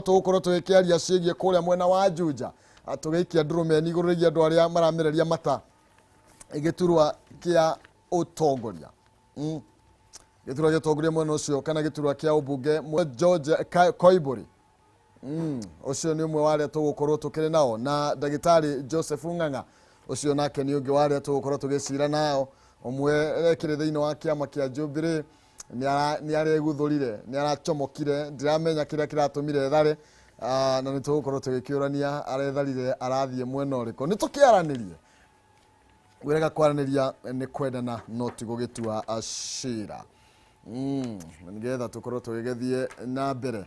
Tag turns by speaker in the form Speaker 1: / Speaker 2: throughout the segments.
Speaker 1: Tugukorwo tugikiaria ciigie kuria mwena wa Juja tugiikia ndurumeni iguriria andu aria maramereria mata giturwa kia utongoria giturwa kia utongoria mwena ucio kana giturwa kia ubunge George Koiburi ucio ni umwe wa aria tugukorwo tukiri nao na ndagitari Joseph Ng'ang'a ucio nake ni ungi wa aria tugukorwo tugicira nao umwe ekire thiini wa kiama kia Jubilee ni areguthurire ni arachomokire ndiramenya kiria kiratumire thare na nitugukorwo tugikiurania aretharire arathie mwena uriko nitukiaranirie wirega kwaraniria ni kwendana no tigugitua ashira nigetha tukorwo tugigethie na mbere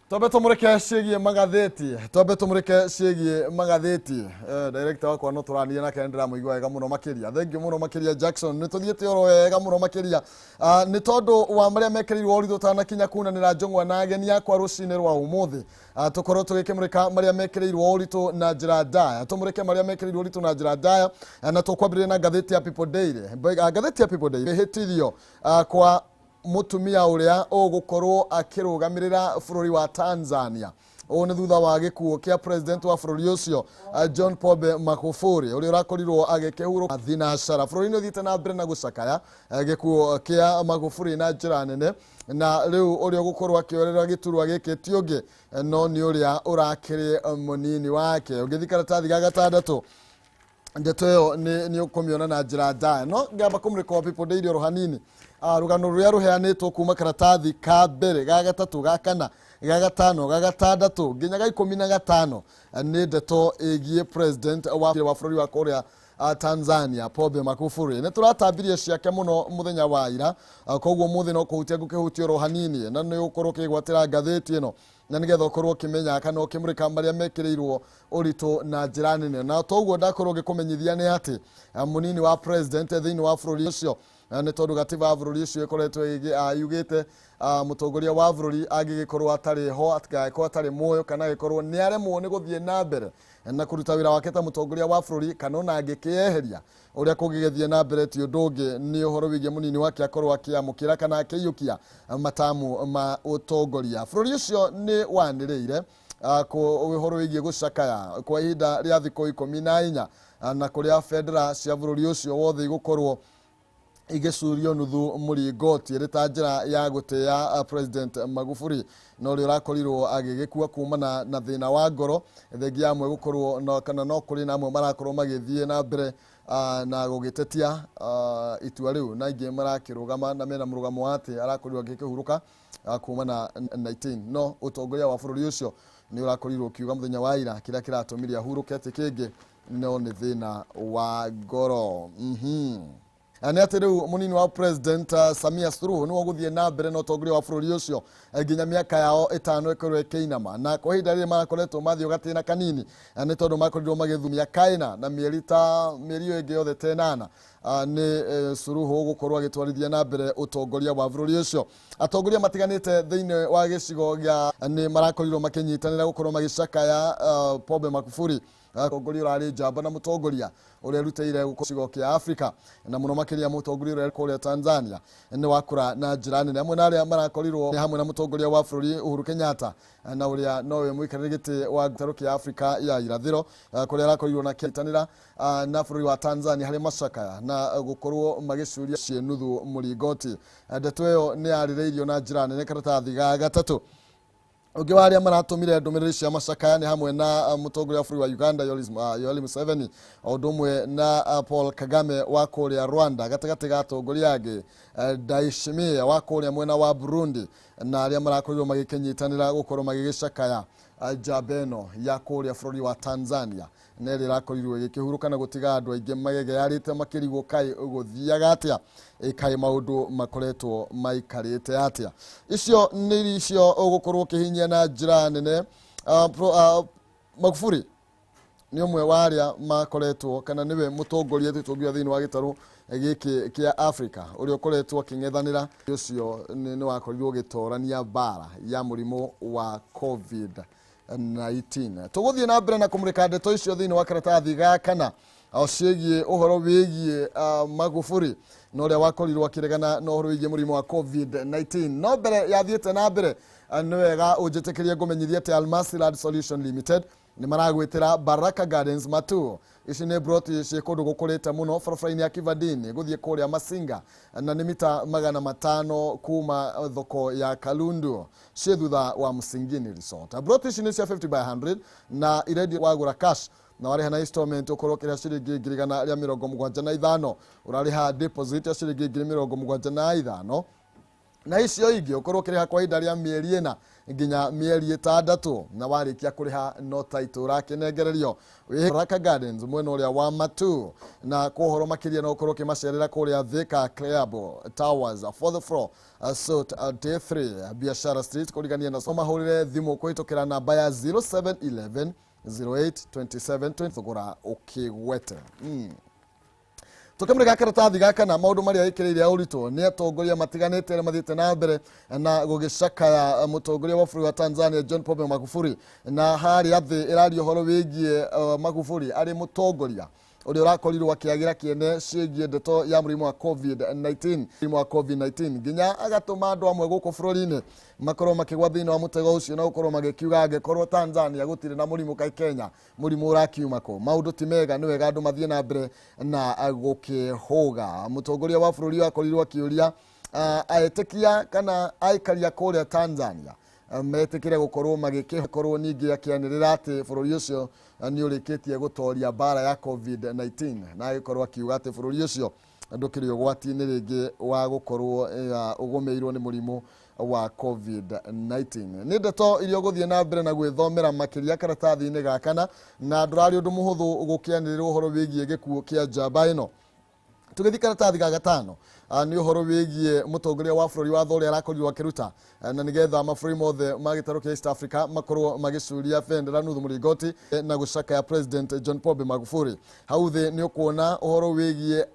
Speaker 1: Tobe tumureke ciigie magatheti director wakwa no turania na kendera muigwa wega muno makiria thengi muno makiria Jackson nituthiete oro wega muno makiria ni tondu wa maria mekerirwo ritho tanakinya kunanira njongwa na ageni akwa rucine rwa umuthi tukorwo tugikimurika maria mekerirwo ritho na njira ndaya tumureke maria mekerirwo ritho na njira ndaya na tukwambire na gatheti ya People Daily gatheti ya People Daily hitithio kwa mutumia uria ugukorwo akirugamirira bururi wa Tanzania ni thutha wa gikuo kia president wa bururi ucio John Pombe Magufuli uria urakorirwo agikehurwo thinashara bururi ni uthite na mbere na gucakaya gikuo kia Magufuli na njira nene na riu uria gukorwo akiorera giturwa giki ti ungi no ni uria urakiri munini wake ugithikara tathi ga gatandatu ndeto yo ni ukumiona na njira ndaya no ngamba kumurika People Daily oro hanini rugano ruria ruheanitwo kuma karatathi ka mbere ga gatatu ga kana ga gatano ga gatandatu nginya ga 15 ni ndeto igie president wa bururi wa Korea Tanzania Pombe Magufuli ne turatambirie ciake muno muthenya wa ira koguo muthi no kuhutia ngukihutio ro hanini na ni ukorwo kigwatira gatheti ino na nigetha ukorwo kimenya kana ukimurika maria mekirirwo urito na njira nene na toguo ndakorwo gikumenyithia ni ati munini wa president thiini wa bururi ucio ni tondu gatiba ya bururi ucio ikoretwo yugite mutongoria wa bururi agigikorwo atari ho atagakorwo atari muoyo kana gikorwo ni aremwo ni guthie na mbere na kuruta wira wake ta mutongoria wa bururi kana ona angikieheria uria kugigethie na mbere ti undungi ni uhoro wigie munini wake akorwo akiamukira kana akiyukia matamu ma utongoria bururi ucio ni waniriire ku uhoro wigie gucakaya kwa ihinda ria thikũ 14 na kuria federal cia bururi ucio wothe igukorwo igecurio nuthu muringoti rita njira ya guteya president Magufuli no ri urakorirwo agigikua kumana na thina wa ngoro thengi amwe gukorwo no kana no kuri na amwe marakorwo magithie na mbere na gugitetia itua riu na ingi marakirugama na mena murugamo ati arakorirwo agikihuruka kumana 19 no utongoria wa bururi ucio ni urakorirwo kiuga muthenya wa ira kiria kiratumiria huruke tikingi no ni thina wa ngoro ani ati riu munini wa president Samia Suluhu ni guthie na mbere no utongoria wa bururi ucio nginya miaka yao 5 ikorwo ikeinama na kwa ihinda riri marakoretwo mathio gatina kanini ni tondu makorirwo magithumia kaina na mieri ingi yothe 8 ni Suluhu gukorwo agitwarithia na mbere utongoria wa bururi ucio atongoria matiganite thiini wa gicigo gia ni marakorirwo makinyitanira gukorwo magicakaya Pombe Magufuli utongoria urari njamba na mutongoria uria ruteire gucigo kia Afrika na muno makiria mutongoria uria kuria Tanzania ni wakura na njira nene amwe na aria marakorirwo ni hamwe na mutongoria wa bururi Uhuru Kenyatta na uria nowe muikarire giti wa gitaru kia Afrika ya irathiro kuria arakorirwo na kitanira na bururi wa Tanzania hari macakaya na gukorwo magicuria cienuthu muringoti ndeto yo ni arireirio na njira nene karatathi ga gatatu ugi waria maratumire ndumiriri cia macakaya ni hamwe na mutongoria wa bururi wa Uganda Yoweri Museveni odumwe na Paul Kagame wa kuria Rwanda gatagati ga atongoria angi Ndayishimiye wa kuria mwena wa Burundi na aria marakorirwo magikinyitanira gukorwo magigicakaya njambeno ya kuria bururi wa Tanzania neri rakorirwo gikihuruka na gutiga andu aingi magege yarite makirigwo kai guthiaga atia kai maundu makoretwo maikarite atia icio niri icio ugukorwo kihinyia na njira nene Magufuli ni umwe wa aria makoretwo kana niwe mutongoria tutongoria thiini wa gitaru giki kia Afrika uria ukoretwo kingethanira ucio ni wakorirwo gitorania bara ya murimo wa COVID-19 tuguthie na mbere na kumurika ndeto icio thiini wa karatathi ga kana ciigie uhoro wigie Magufuli no ria wakorirwo akiregana no horo wige murimo wa COVID-19 no mbere yathiete na mbere ni wega unjitikirie ngumenyithie ati Almasirad Solution Limited ni maragwitira Baraka Gardens Matu. Ici nĩ broti ciĩkũndũ gũkũrĩte mũno barabara-inĩ ya Kivandini gũthiĩ kũrĩa Masinga na nĩ mita 500 kuma thoko ya Kalundu ciĩ thutha wa Msingini Resort. Broti ici nĩ cia 50 by 100 na irendi wagũra cash na warĩha na installment ũkorwo kĩrĩa ciringi 175 ũrarĩha deposit ya ciringi 75 na icio ingĩ ukorwo kĩrĩha kwa ihinda rĩa mĩeri 4 nginya mĩeri 6 na warĩkia kũrĩha no title ũrakĩnengererio wĩ Baraka Gardens mwena ũrĩa wa Matu. Na kũhoro makĩria no ũkorwo ũkĩmacerera kũrĩa Thika Club Towers 4th floor Suit D3 Biashara Street kũrigania na mahũrĩre thimũ kũhĩtũkĩra namba ya 0711 082720 thogora ũkĩgwete. Tukemre karatathi gaka na maundu maria ikireire urito ni atongoria matiganite mathiite na mbere na gugicakaya mutongoria wa bũrũri wa Tanzania John Pombe Magufuli na hari athi irario horo wigie Magufuli ari mutongoria uri urakorirwo akiagira kiene ciĩgie ndeto ya murimu wa COVID-19 nginya agatuma andu amwe guku bũrũri-inĩ makorwo makigwa thiini wa mutego ucio na gukorwo magikiuga angekorwo Tanzania gutire na murimu kai Kenya murimu urakiuma ko maundu ti mega ni wega andu mathie na mbere na gukihuga. Mutongoria wa bũrũri akorirwo akiuria aetekia kana aikaria kuria Tanzania metikire gukorwo magikikorwo ningi akianirira ati bũrũri ucio ni urikitie gutoria bara ya COVID-19 na agikorwo akiuga ati bũrũri ucio ndukiri ugwati-inĩ ringi wa gukorwo ugumeirwo ni murimu wa COVID-19. Ni ndeto irio guthie na mbere na gwithomera makiria karatathi-inĩ gakana na ndurari undu muhuthu gukianirirwo horo wigie gikuo kia njamba ino. Tugithi karatathi ga gatano ni uhoro wigie mutongoria wa bũrũri wa Thore arakorirwo akiruta na nigetha mabũrũri mothe magitaro kia East Africa makorwo magicuria bendera nuthu muringoti na gucaka ya President John Pombe Magufuli. Hau thi ni ukuona uhoro wigie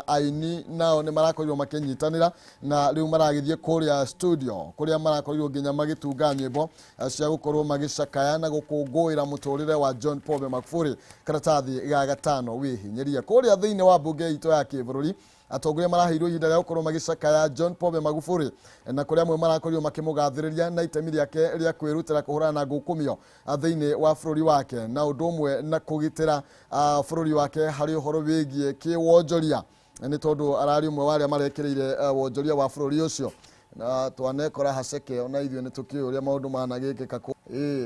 Speaker 1: aini nao ni marakorirwo makinyitanira na riu maragithie kuria studio kuria marakorirwo nginya magitunga nyimbo cia gukorwo magicakaya na gukungũira muturire wa John Pombe Magufuli. Karatathi ga gatano wihinyiria kuria thiini wa bunge ito ya kibũrũri atongoria maraheirwo ihinda rĩa gukorwo magicakaya John Pombe Magufuli na kuria amwe marakorirwo makimugathĩrĩria na itemi rĩake rĩa kwĩrutĩra kũhũrana na ngukumio thĩinĩ wa bũrũri wake na ũndũ ũmwe na kũgitĩra bũrũri wake harĩ ũhoro wĩgiĩ kĩwonjoria nĩ tondũ arari ũmwe wa arĩa marekĩrĩire wonjoria wa bũrũri ũcio na twanekora haceke ona ithuĩ nĩ tũkĩũria maũndũ managĩkĩka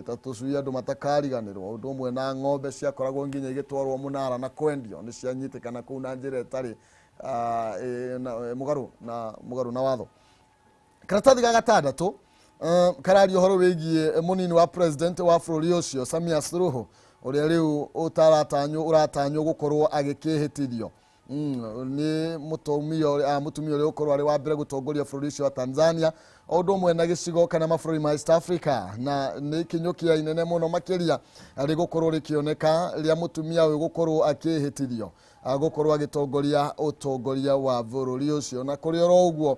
Speaker 1: ta tũcui andũ matakariganĩrwo ũndũ ũmwe na ng'ombe ciakoragwo nginya igĩtwarwo mũnara na kwendio nĩ cianyitĩkana kũu na njĩra ĩtarĩ mugaru na watho. Karatathi ga gatandatu karario horo wigie munini wa president wa bũrũri ucio Samia Suluhu uria riu uratanywo gukorwo agikihitirio ni mutumia uria ukorwo ari wa mbere gutongoria bũrũri ucio wa Tanzania ũndũ ũmwe na gĩcigo kana mabũrũri ma East Africa na nĩ kinyukia inene muno makiria ari gukorwo rikioneka ria mutumia uyu gukorwo akihitirio gukorwo agitongoria utongoria wa bũrũri ucio na kuri oro uguo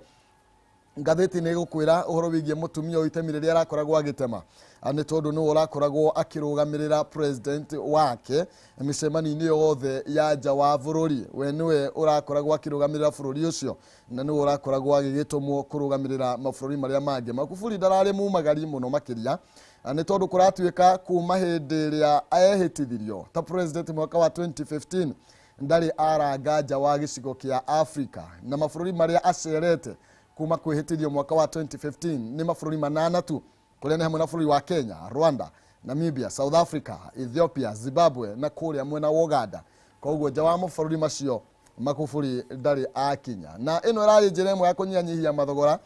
Speaker 1: ngathĩti nĩ gukwira uhoro wigie mutumia itemi rĩrĩa arakoragwo agitema nĩ tondũ nĩ ũrakoragwo akĩrũgamĩrĩra president wake mĩcemanio-inĩ yothe ya nja wa bũrũri we nĩwe ũrakoragwo akĩrũgamĩrĩra bũrũri ũcio na nĩwe ũrakoragwo agĩgĩtũmwo kũrũgamĩrĩra mabũrũri marĩa mangĩ. Magufuli ndararĩ mumagari mũno makĩria nĩ tondũ kũratuĩka kuma hĩndĩ ĩrĩa ehĩtithirio ta president mwaka wa 2015 ndarĩ aranga nja wa gĩcigo kĩa Africa na mabũrũri marĩa acerete kuma kwĩhĩtithio mwaka wa 2015 nĩ mabũrũri 8 tu kuria ni hamwe na bũrũri wa Kenya, Rwanda, Namibia, South Africa, Ethiopia, Zimbabwe na kuria mwena wa Uganda. Koguo nja wa mabũrũri macio Magufuli ndarĩ akinya na ĩno ĩrarĩ njĩra ĩmwe ya kũnyihanyihia mathogora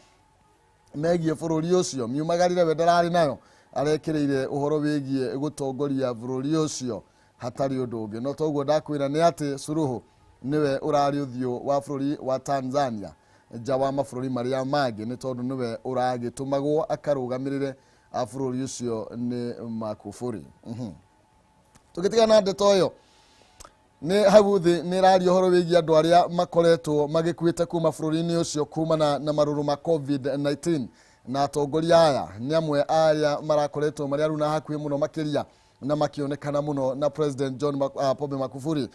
Speaker 1: megiĩ bũrũri ũcio miumagarire we ndararĩ nayo arekĩrĩire ũhoro wĩgiĩ gũtongoria bũrũri ũcio hatarĩ ũndũ ũngĩ. No toguo ndakwĩra nĩ atĩ Suluhu niwe ũrarĩ ũthiũ wa bũrũri wa Tanzania nja wa mabũrũri marĩa mangĩ nĩ tondũ niwe ũragĩtũmagwo akarũgamĩrĩre bũrũri ũcio nĩ Magufuli. Tũgĩtigana na ndeto ĩyo nĩ hau thĩ nĩ ĩraria ũhoro wĩgiĩ andũ arĩa makoretwo magĩkuĩte kuma bũrũri-inĩ ũcio kumana na marũrũ ma COVID-19 na atongoria aya nĩ amwe arĩa marakoretwo marĩ aruna hakuhĩ mũno makĩria na makionekana muno na President John Pombe Magufuli.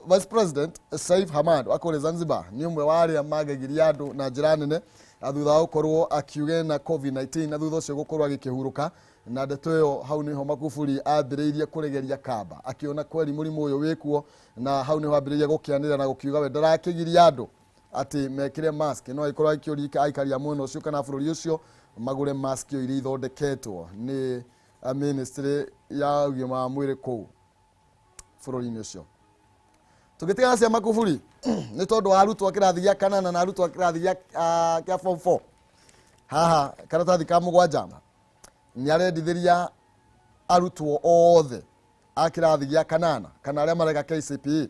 Speaker 1: Vice President Saif Hamad wa kule Zanzibar ni umwe wa aria magagiria andu na njira nene thutha gukorwo akiuge na COVID-19 na thutha ucio gukorwo agikihuruka na ndeto yo hau niho Magufuli ambiriirie kuregeria kamba akiona kweli murimu uyu wikuo na hau niho ambiriirie gukianira na gukiuga we ndarakigiria andu ati mekire mask no ikorwo ikiurika aikaria muno ucio kana bururi ucio magure mask yo iri ithondeketwo ni ministry ya ugima wa mwiri kuu bururi ucio. Tugitigana cia Magufuli ni tondu wa arutwo kirathi gia kanana na arutwo kirathi gia form 4 haha karatathi ka mugwanja ni arendithiria arutwo othe akirathi gia kanana kana aria mareka KCPE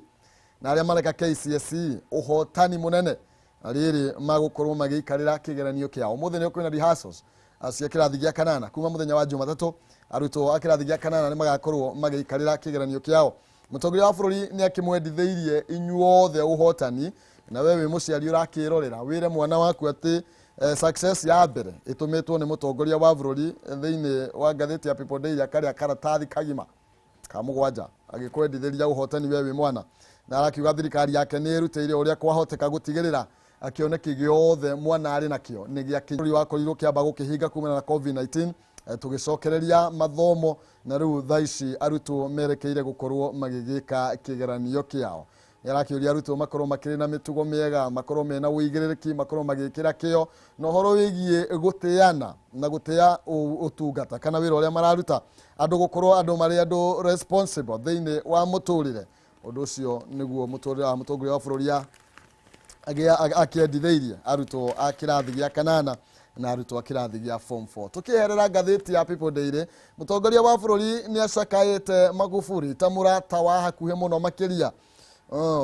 Speaker 1: na aria mareka KCSE uhotani munene riri magukorwo magiikarira kigeranio kiao. Muthenya kwina rehearsals cia kirathi gia kanana kuma muthenya wa Jumatatu arutwo akirathi gia kanana ni magakorwo magiikarira kigeranio kiao. Mutongoria wa bururi ni akimwenditheirie inyuothe uhotani na wewe muciari urakirorera wire mwana waku ati success ya mbere itumitwo ni mutongoria wa bururi thiini wa gatheti ya People Daily akaria karatathi kagima ka mugwanja agikwenditheiria uhotani wewe mwana na arakiuga thirikari yake ni iruteire uria kwahoteka gutigirira akioneki giothe mwana ari nakio ni gia bururi wa korirwo kiamba gukihinga kumana na COVID-19 tugicokereria mathomo na riu thaici arutwo merekeire gukorwo magigika kigeranio kiao. Yarakiuria arutwo makorwo makiri na mitugo miega makorwo mena uigiriki makorwo magikira kio no horo wigie guteana na gutea utungata kana wira uria mararuta andu gukorwo andu mari andu responsible thiini wa muturire. Undu ucio niguo muturire wa mutongoria wa bururi akienditheirie arutwo akirathi gia kanana na arutwo akirathi gia form 4. Tukiherera gatheti ya People Daily mutongoria wa bururi ni acakaite Magufuli ta murata wa hakuhe muno makiria.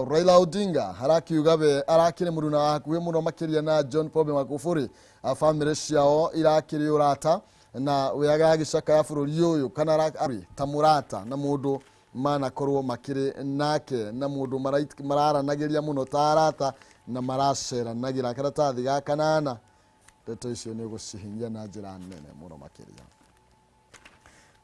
Speaker 1: Raila Odinga harakiuga we arakire muruna wa hakuhe muno makiria na John Pombe Magufuli family ciao irakire urata na we agagicaka ya bururi uyu kana arakari ta murata na mundu mana korwo makiri nake na mundu mararanagiria muno ta arata na maracera nagira karatathi ga kanana. Ndeto icio ni gucihinyia na njira nene muno makiria.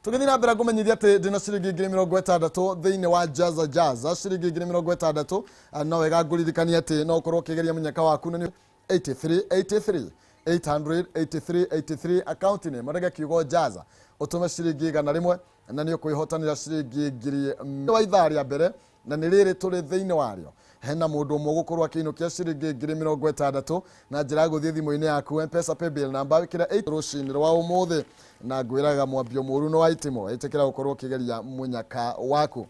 Speaker 1: Tugithina mbere kumenyithia ati ndina ciringi 60 thiini wa Jaza ciringi 60 no wega nguririkania ati no korwo kigeria munyaka waku ni 83 account ni marega kiugo Jaza utume ciringi 100 na ni ukuihotanira ciringi 1000 wa ithaa ria mbere na ni riri turi thiini wario hena mundu umwe gukorwo akiinukia ciringi 60 na njira guthie thimu-ini yaku M-Pesa paybill number wikira 8 rucini rwa umuthi na ngwiraga mwambio muru no waitimo itikira gukorwo kigeria munyaka waku.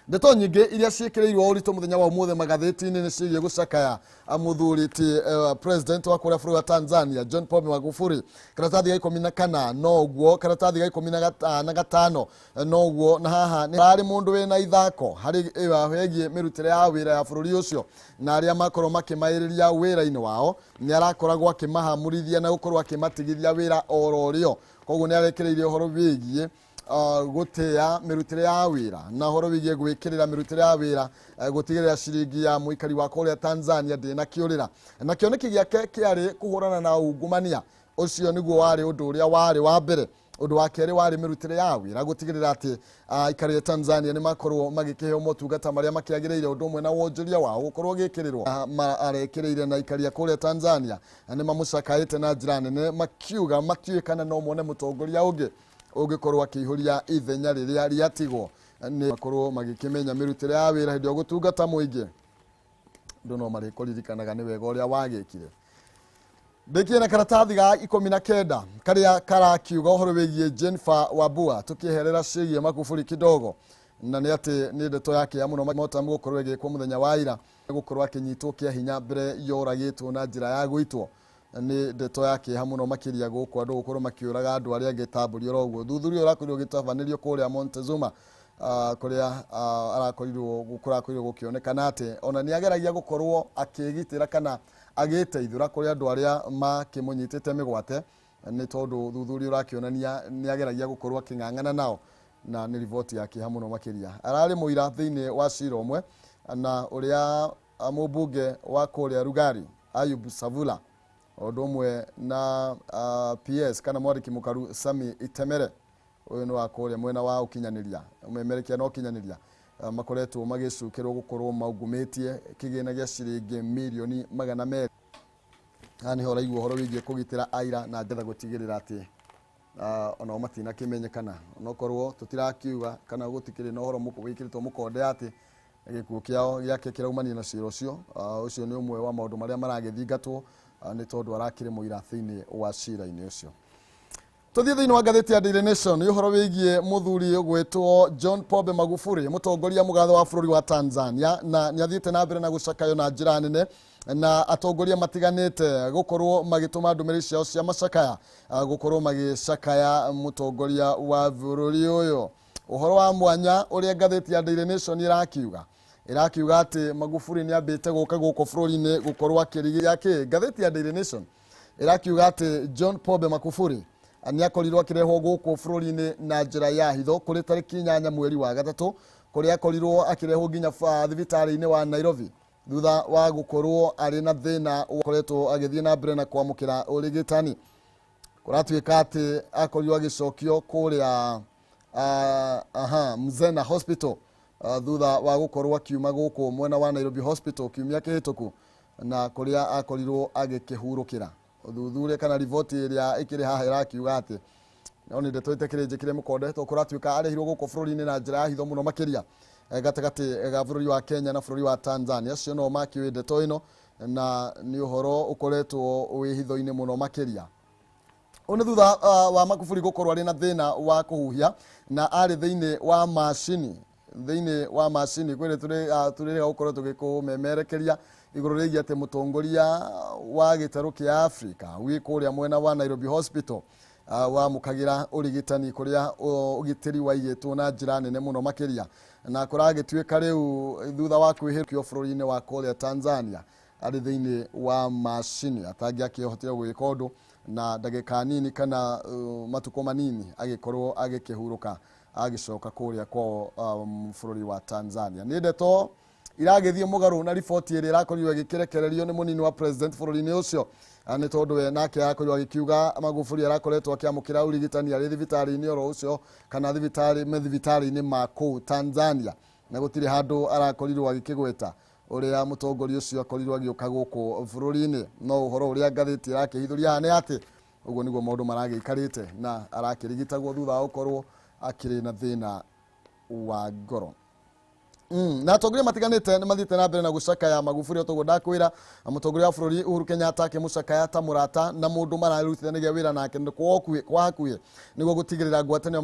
Speaker 1: Ndeto nyingi iria ciikireirwo uritu muthenya wa umuthi magatheti-ini ni ciigie gucakaya muthuri ti president wa kuria bururi wa Tanzania John Pombe Magufuli. Karatathi ga 14 no guo karatathi ga 15 no guo na haha ni ari mundu wina ithako hari hegie mirutire ya wira ya bururi ucio na aria makorwo makimairiria wira-ini wao ni arakoragwo akimahamurithia na gukorwo akimatigithia wira ororio. Koguo ni arekereirie horo wigie gutea mirutire ya wira na horo wigie gwikirira mirutire ya wira gutigirira ciringi ya muikari wa kuria Tanzania ndina kiurira na kioneki giake kiari kuhurana na ungumania ucio niguo wari undu uria wari wa mbere. Undu wa keri wari mirutire ya wira gutigirira ati ikari ya Tanzania ni makorwo magikiheo motungata maria makiagireire undu umwe na wonjoria wao gukorwo gikirirwo arekireire na ikari ya kuria Tanzania ni mamucakaite na njira nene makiuga matiikana no mone mutongoria ungi ugikorwo akihuria ithenya riria riatigwo ni makorwo magikimenya mirutire ya wira hindi gutungata muingi ndu no mari kuririkanaga ni wega uria wagikire. Ndikie na karatathi ga 19 karia karakiuga uhoro wigie Jennifer Wabua tukiherera cigie Magufuli kidogo na ni ati ni ndeto yake ya muno mota gukorwo igikwo muthenya wa ira gukorwo akinyitwo kia hinya mbere yoragitwo na njira ya gwitwo ni ndeto yake hamuno makiria guku andu gukorwo makiuraga andu aria ngetamburi oroguo thuthurio urakorirwo gitavanirio kuria Montezuma kuria arakorirwo gukionekana ati ona ni ageragia gukorwo akigitira kana agiteithura kuria andu aria makimunyitite migwate ni tondu thuthurio urakionania ni ageragia gukorwo aking'ang'ana nao na ni ripoti yake hamuno makiria. Arari muira thiini wa cira umwe na uria mubunge wa kuria Rugari Ayub Savula undu umwe na PS kana mwandiki mukaru Sami Itemere uyu ni wakoria mwena wa ukinyaniria umemerekia no kinyaniria makoretwo magicukirwo gukorwo maugumitie kigina gya ciringi milioni 200 hani hora igwo horo wigie kugitira aira na njetha gutigirira ati ona matina kimenyekana onokorwo tutirakiuga kana gutikiri no horo muko wikiritwo mukonde ati gikuo kiao giake kiraumania na ciro cio ucio ni umwe wa maundu maria maragithingatwo ni tondu arakire muira thiini wa cira-ini ucio. Tuthie thiini wa ngatheti ya Daily Nation ni uhoro wigie muthuri gwetwo John Pombe Magufuli mutongoria mugatho wa bururi wa Tanzania na ni athiite na mbere na gucakayo na njira nene na atongoria matiganite gukorwo magituma ndumiri ciao cia macakaya gukorwo magicakaya mutongoria wa bururi uyu. Uhoro wa mwanya uria ngatheti ya Daily Nation irakiuga ati Magufuli ni ambite guka guko bururi-ini gukorwo akirigia yake. Ngatheti ya Daily Nation irakiuga ati John Pombe Magufuli ni akorirwo akirehwo guko bururi-ini na njira ya hitho kuri tariki 8 mweri wa gatatu kuria akorirwo akirehwo nginya thibitari-ini wa Nairobi thutha wa gukorwo ari na thina ukoretwo agithie na mbere na kwamukira urigitani. Kuratuika ati akorirwo agicokio kuria Mzena Hospital thutha wa gukorwo akiuma guku mwena wa Nairobi Hospital kiumia kihituku na kuria akorirwo agikihurukira. Uthuthuria kana rivoti iria ikiri haha irakiuga ati noni ndeto itekirinjikire mukonde to kuratuika arehirwo guku bururi-ini na njira ya hitho muno makiria gatagati ga bururi wa Kenya na bururi wa Tanzania. Cio no makiwe ndeto ino na ni uhoro ukoretwo wi hitho-ini muno makiria. Ona thutha wa Magufuli gukorwo ari na thina wa kuhuhia na ari thiini wa machini kwire turega gukorwo tugikumemerekeria iguru rigia ati mutongoria wa gitaru kia Africa wi kuria mwena wa Nairobi Hospital wa mukagira urigitani kuria ugitiri waigitwo na njira nene muno makiria na kuragituika riu thutha wa kwihirukio bururi-ini wa kuria Tanzania ari thiini wa machini atangiakihotire gwika undu na ndagika nini kana matuko manini agikorwo agikihuruka agicoka kuria kwa bururi wa Tanzania. Ni ndeto iragithie mugaru na riboti iri irakorirwo igikirekererio ni munini wa president bururi-ini ucio ni tondu we nake akorirwo agikiuga Magufuli arakoretwo akiamukira urigitani ari thibitari-ini oro ucio kana thibitari-ini ma kuu Tanzania na gutiri handu arakorirwo agikigweta uria mutongoria ucio akorirwo agiuka guku bururi-ini. No uhoro uria ngatheti irakihithuria ni ati uguo niguo maundu maragikarite na arakirigitagwo thutha wa gukorwo akiri na thina wa ngoro. Na atongoria matiganite ni mathiite na mbere na gucakaya Magufuli otoguo ndakwira mutongoria wa bururi Uhuru Kenyatta akimucakaya ta murata na mundu mararutithanagia wira nake kwa hakuhi niguo gutigirira ngwatanio ya